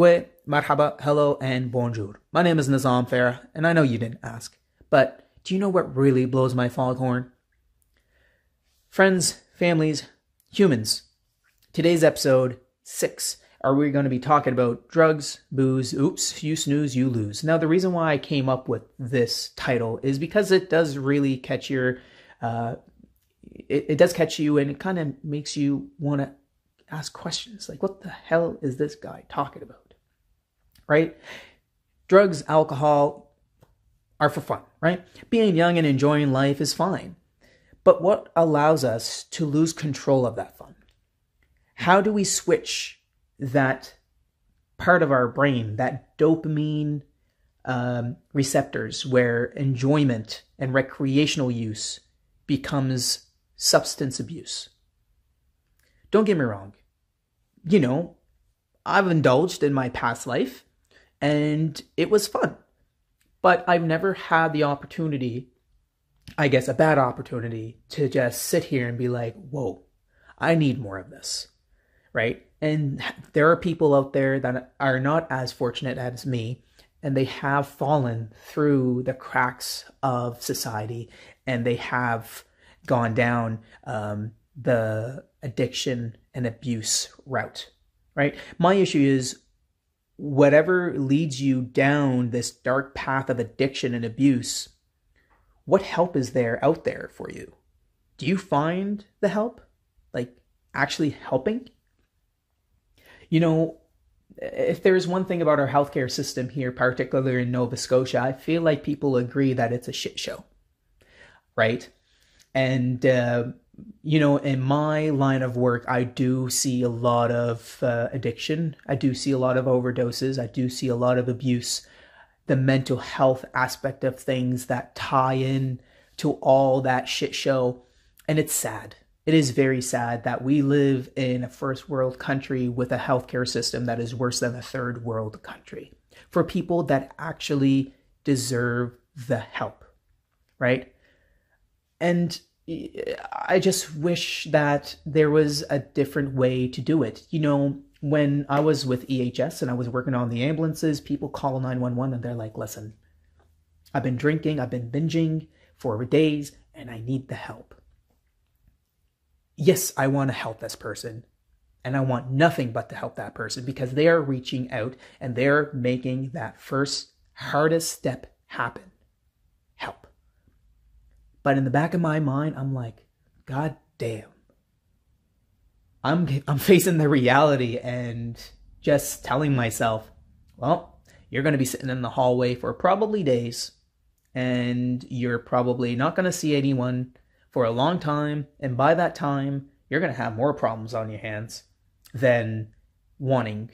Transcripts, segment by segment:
Gwe, marhaba, hello, and bonjour. My name is Nizam Farah, and I know you didn't ask, but do you know what really blows my foghorn? Friends, families, humans. Today's episode 6, are we going to be talking about drugs, booze, oops, you snooze, you lose. Now, the reason why I came up with this title is because it does really catch your, it does catch you, and it kind of makes you want to ask questions like, what the hell is this guy talking about? Right? Drugs, alcohol are for fun, right? Being young and enjoying life is fine. But what allows us to lose control of that fun? How do we switch that part of our brain, that dopamine receptors, where enjoyment and recreational use becomes substance abuse? Don't get me wrong. You know, I've indulged in my past life and it was fun. But I've never had the opportunity, I guess a bad opportunity, to just sit here and be like, whoa, I need more of this, right? And there are people out there that are not as fortunate as me, and they have fallen through the cracks of society, and they have gone down the addiction and abuse route, right? My issue is, whatever leads you down this dark path of addiction and abuse, what help is there out there for you? Do you find the help? Like, actually helping? You know, if there's one thing about our healthcare system here, particularly in Nova Scotia, I feel like people agree that it's a shit show, right? And, you know, in my line of work, I do see a lot of addiction. I do see a lot of overdoses. I do see a lot of abuse. The mental health aspect of things that tie in to all that shit show. And it's sad. It is very sad that we live in a first world country with a healthcare system that is worse than a third world country for people that actually deserve the help, right? And I just wish that there was a different way to do it. You know, when I was with EHS and I was working on the ambulances, people call 911 and they're like, listen, I've been drinking, I've been binging for days, and I need the help. Yes, I want to help this person, and I want nothing but to help that person because they are reaching out and they're making that first hardest step happen. Help. But in the back of my mind, I'm like, God damn. I'm facing the reality and just telling myself, well, you're going to be sitting in the hallway for probably days, and you're probably not going to see anyone for a long time. And by that time, you're going to have more problems on your hands than wanting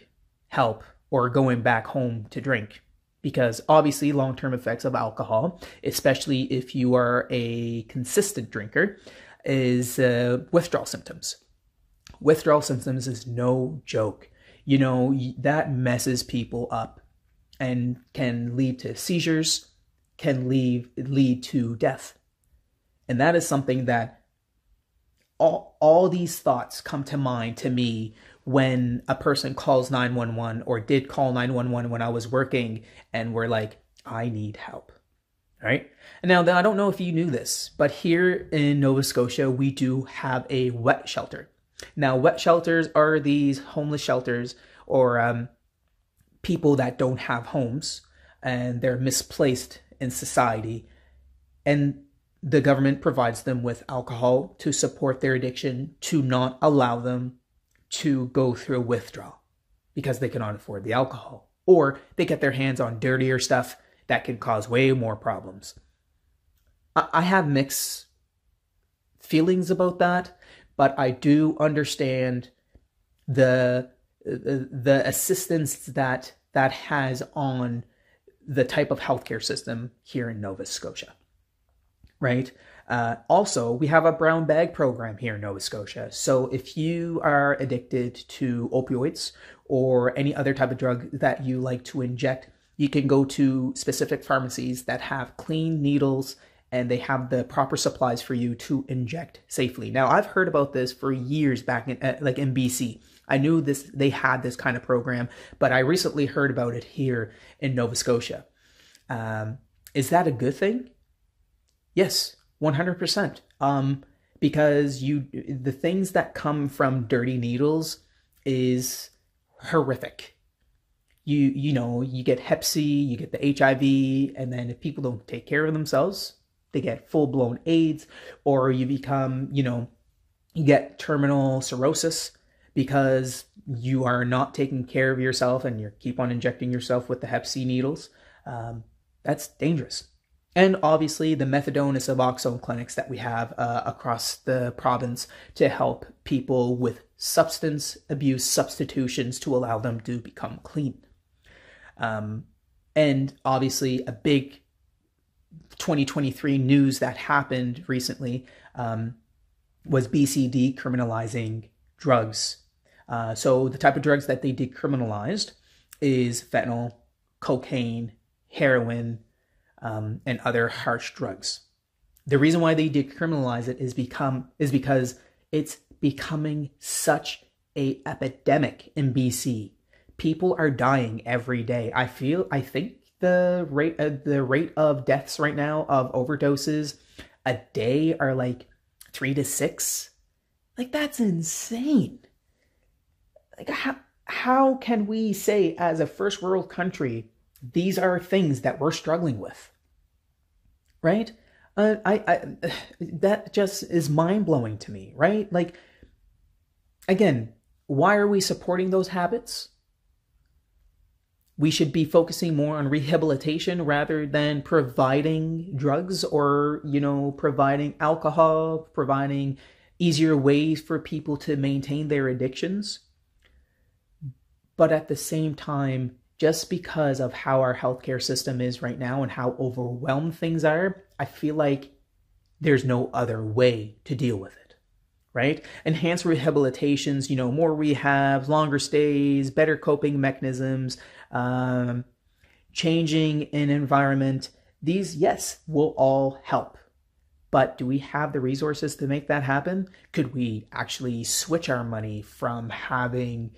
help or going back home to drink. Because obviously long-term effects of alcohol, especially if you are a consistent drinker, is withdrawal symptoms. Withdrawal symptoms is no joke. You know, that messes people up and can lead to seizures, can lead to death. And that is something that all these thoughts come to mind to me when a person calls 911 or did call 911 when I was working and were like, I need help, right? And now, I don't know if you knew this, but here in Nova Scotia, we do have a wet shelter. Now, wet shelters are these homeless shelters or people that don't have homes and they're misplaced in society. And the government provides them with alcohol to support their addiction, to not allow them to go through withdrawal because they cannot afford the alcohol, or they get their hands on dirtier stuff that can cause way more problems. I have mixed feelings about that, but I do understand the assistance that has on the type of healthcare system here in Nova Scotia, right? Also, we have a brown bag program here in Nova Scotia. So if you are addicted to opioids or any other type of drug that you like to inject, you can go to specific pharmacies that have clean needles and they have the proper supplies for you to inject safely. Now, I've heard about this for years back in BC. I knew they had this kind of program, but I recently heard about it here in Nova Scotia. Is that a good thing? Yes, 100%. Because the things that come from dirty needles is horrific. You get Hep C, you get the HIV, and then if people don't take care of themselves, they get full-blown AIDS, or you become, you get terminal cirrhosis because you are not taking care of yourself and you keep on injecting yourself with the Hep C needles. That's dangerous. And obviously the methadone and Suboxone clinics that we have across the province to help people with substance abuse substitutions to allow them to become clean. And obviously a big 2023 news that happened recently was BC decriminalizing drugs. So the type of drugs that they decriminalized is fentanyl, cocaine, heroin, and other harsh drugs. The reason why they decriminalize it is because it's becoming such a epidemic in BC. People are dying every day. I think the rate of deaths right now of overdoses a day are like 3 to 6. Like, that's insane. Like, how can we say as a first world country these are things that we're struggling with, right? That just is mind-blowing to me, right? Like, again, why are we supporting those habits? We should be focusing more on rehabilitation rather than providing drugs or, providing alcohol, providing easier ways for people to maintain their addictions. But at the same time, just because of how our healthcare system is right now and how overwhelmed things are, I feel like there's no other way to deal with it, right? Enhanced rehabilitations, more rehabs, longer stays, better coping mechanisms, changing an environment. These, yes, will all help. But do we have the resources to make that happen? Could we actually switch our money from having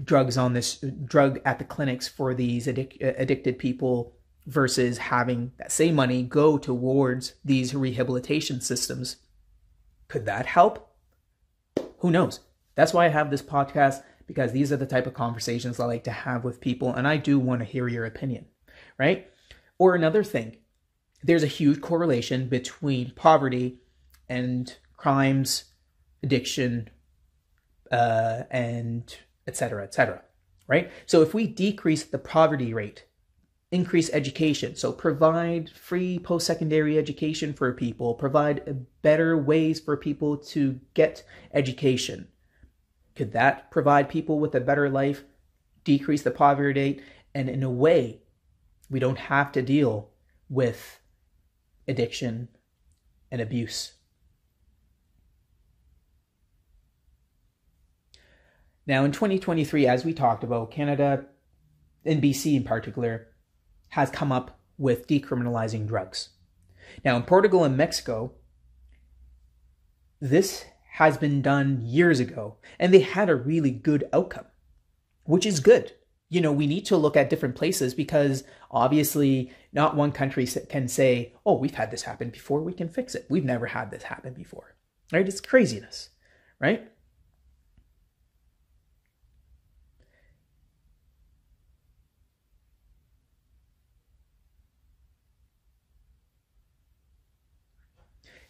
drugs on this drug at the clinics for these addicted people versus having that same money go towards these rehabilitation systems? Could that help? Who knows? That's why I have this podcast, because these are the type of conversations I like to have with people, and I do want to hear your opinion, right? Or another thing, there's a huge correlation between poverty and crimes, addiction, and et cetera, right? So if we decrease the poverty rate, increase education, so provide free post-secondary education for people, provide better ways for people to get education, could that provide people with a better life, decrease the poverty rate, and in a way, we don't have to deal with addiction and abuse? Now, in 2023, as we talked about, Canada, and BC in particular, has come up with decriminalizing drugs. Now, in Portugal and Mexico, this has been done years ago, and they had a really good outcome, which is good. We need to look at different places because obviously not one country can say, oh, we've had this happen before, we can fix it. We've never had this happen before, right? It's craziness, right?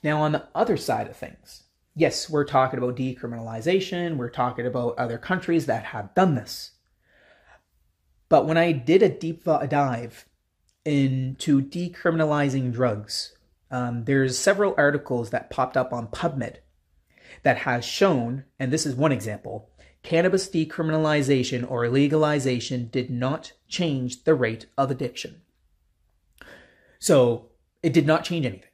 Now, on the other side of things, yes, we're talking about decriminalization. We're talking about other countries that have done this. But when I did a deep dive into decriminalizing drugs, there's several articles that popped up on PubMed that has shown, and this is one example, cannabis decriminalization or legalization did not change the rate of addiction. So it did not change anything.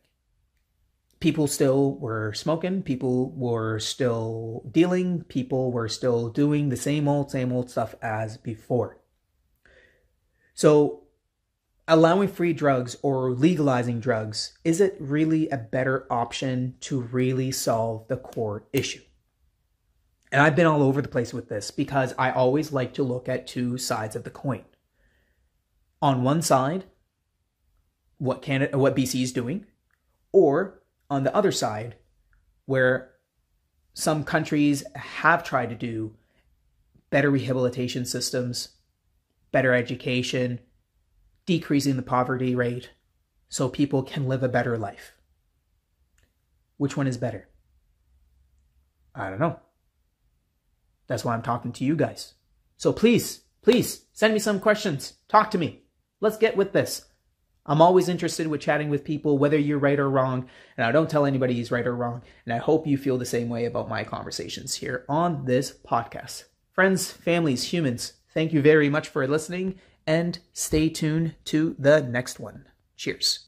People still were smoking, people were still dealing, people were still doing the same old stuff as before. So allowing free drugs or legalizing drugs, is it really a better option to really solve the core issue? And I've been all over the place with this because I always like to look at two sides of the coin. On one side, what BC is doing, or on the other side, where some countries have tried to do better rehabilitation systems, better education, decreasing the poverty rate so people can live a better life. Which one is better? I don't know. That's why I'm talking to you guys. So please send me some questions. Talk to me. Let's get with this. I'm always interested with chatting with people, whether you're right or wrong. And I don't tell anybody he's right or wrong. And I hope you feel the same way about my conversations here on this podcast. Friends, families, humans, thank you very much for listening. And stay tuned to the next one. Cheers.